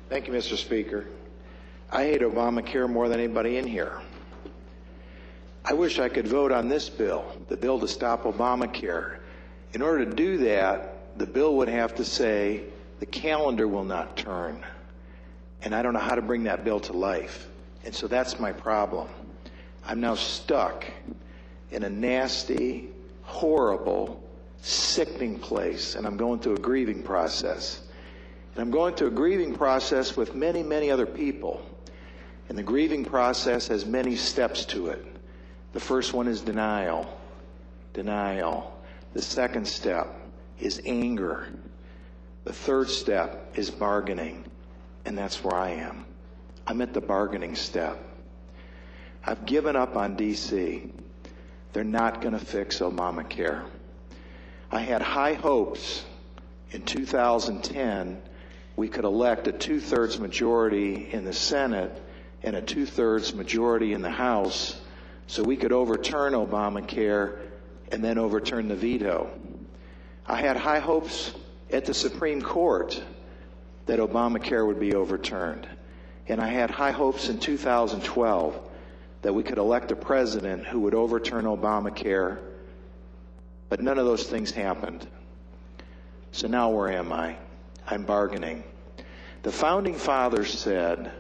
Thank you, Mr. Speaker. I hate Obamacare more than anybody in here. I wish I could vote on this bill, the bill to stop Obamacare. In order to do that, the bill would have to say the calendar will not turn. And I don't know how to bring that bill to life. And so that's my problem. I'm now stuck in a nasty, horrible, sickening place, and I'm going through a grieving process. And I'm going through a grieving process with many, many other people. And the grieving process has many steps to it. The first one is denial. Denial. The second step is anger. The third step is bargaining. And that's where I am. I'm at the bargaining step. I've given up on D.C. They're not going to fix Obamacare. I had high hopes in 2010 we could elect a 2/3 majority in the Senate and a 2/3 majority in the House so we could overturn Obamacare and then overturn the veto. I had high hopes at the Supreme Court that Obamacare would be overturned. And I had high hopes in 2012 that we could elect a president who would overturn Obamacare, but none of those things happened. So now where am I? I'm bargaining. The Founding Fathers said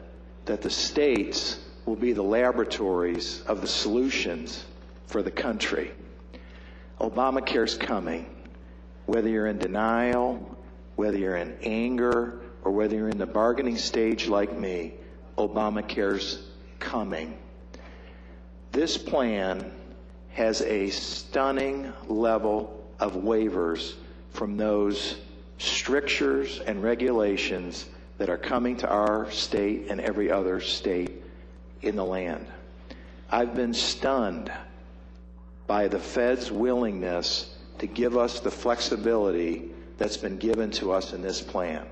that the states will be the laboratories of the solutions for the country. Obamacare's coming. Whether you're in denial, whether you're in anger, or whether you're in the bargaining stage like me, Obamacare's coming. This plan has a stunning level of waivers from those strictures and regulations that are coming to our state and every other state in the land. I've been stunned by the Fed's willingness to give us the flexibility that's been given to us in this plan.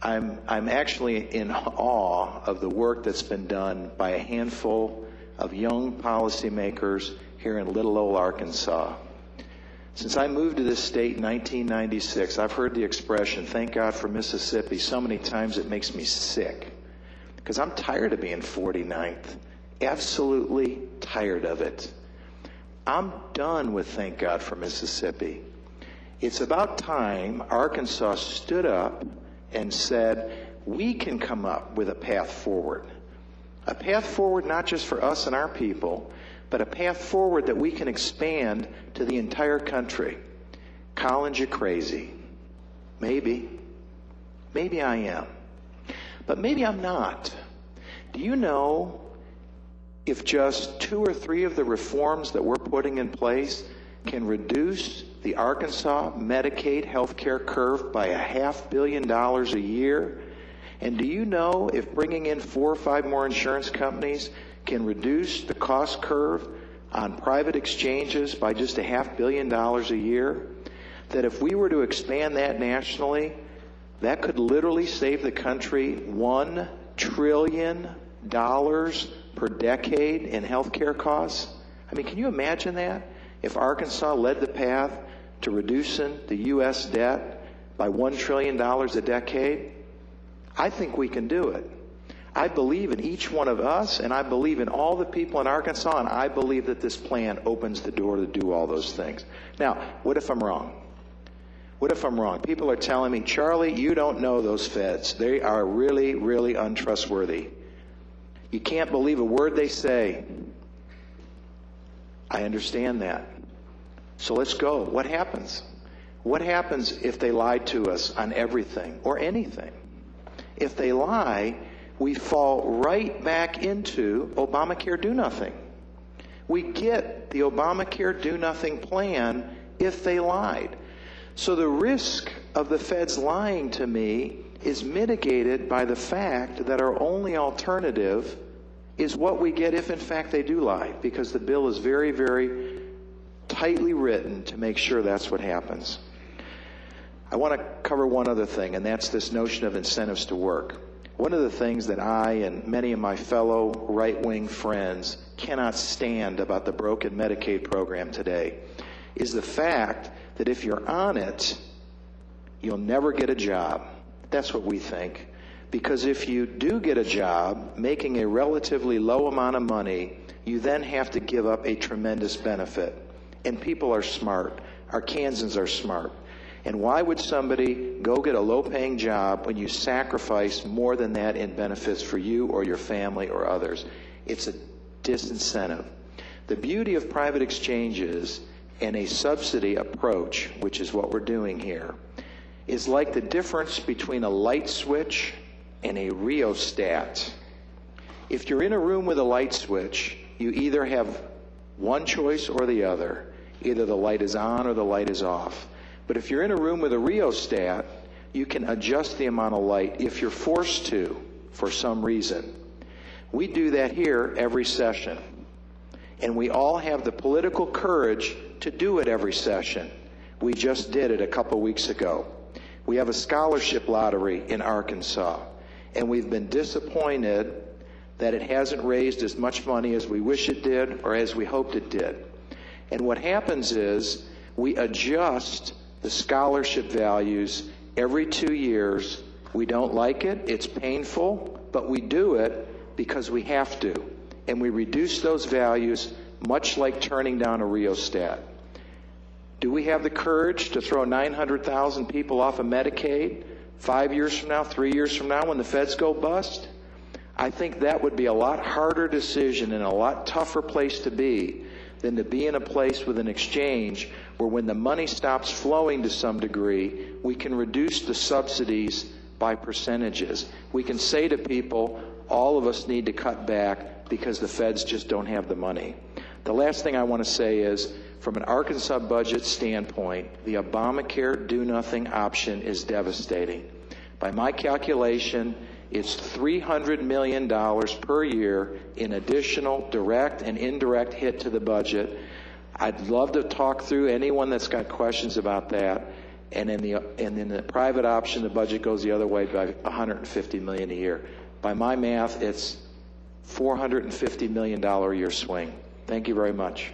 I'm actually in awe of the work that's been done by a handful of young policymakers here in little old Arkansas. Since I moved to this state in 1996, I've heard the expression, "Thank God for Mississippi," so many times it makes me sick. Because I'm tired of being 49th. Absolutely tired of it. I'm done with "Thank God for Mississippi." It's about time Arkansas stood up and said, we can come up with a path forward. A path forward not just for us and our people, but a path forward that we can expand to the entire country. Collins, you're crazy. Maybe. Maybe I am. But maybe I'm not. Do you know if just 2 or 3 of the reforms that we're putting in place can reduce the Arkansas Medicaid healthcare curve by $500 million a year? And do you know if bringing in 4 or 5 more insurance companies can reduce the cost curve on private exchanges by just $500 million a year? That if we were to expand that nationally, that could literally save the country $1 trillion per decade in healthcare costs? I mean, can you imagine that? If Arkansas led the path to reducing the U.S. debt by $1 trillion a decade, I think we can do it. I believe in each one of us, and I believe in all the people in Arkansas, and I believe that this plan opens the door to do all those things. Now, what if I'm wrong? What if I'm wrong? People are telling me, "Charlie, you don't know those feds. They are really, really untrustworthy. You can't believe a word they say." I understand that. So let's go. What happens? What happens if they lied to us on everything or anything? If they lie, we fall right back into Obamacare do nothing. We get the Obamacare do nothing plan if they lied. So the risk of the feds lying to me is mitigated by the fact that our only alternative is what we get if in fact they do lie, because the bill is very, very tightly written to make sure that's what happens. I want to cover one other thing, and that's this notion of incentives to work. One of the things that I and many of my fellow right-wing friends cannot stand about the broken Medicaid program today is the fact that if you're on it, you'll never get a job. That's what we think. Because if you do get a job making a relatively low amount of money, you then have to give up a tremendous benefit. And people are smart. Our Kansans are smart. And why would somebody go get a low-paying job when you sacrifice more than that in benefits for you or your family or others? It's a disincentive. The beauty of private exchanges and a subsidy approach, which is what we're doing here, is like the difference between a light switch and a rheostat. If you're in a room with a light switch, you either have one choice or the other. Either the light is on or the light is off. But if you're in a room with a rheostat, you can adjust the amount of light if you're forced to for some reason. We do that here every session. And we all have the political courage to do it every session. We just did it a couple weeks ago. We have a scholarship lottery in Arkansas, and we've been disappointed that it hasn't raised as much money as we wish it did or as we hoped it did. And what happens is we adjust the scholarship values every 2 years. We don't like it, it's painful, but we do it because we have to. And we reduce those values much like turning down a rheostat. Do we have the courage to throw 900,000 people off of Medicaid 5 years from now, 3 years from now when the feds go bust? I think that would be a lot harder decision and a lot tougher place to be than to be in a place with an exchange where when the money stops flowing to some degree, we can reduce the subsidies by percentages. We can say to people, all of us need to cut back because the feds just don't have the money. The last thing I want to say is, from an Arkansas budget standpoint, the Obamacare do-nothing option is devastating. By my calculation, it's $300 million per year in additional direct and indirect hit to the budget. I'd love to talk through anyone that's got questions about that. And in the private option, the budget goes the other way by $150 million a year. By my math, it's $450 million a year swing. Thank you very much.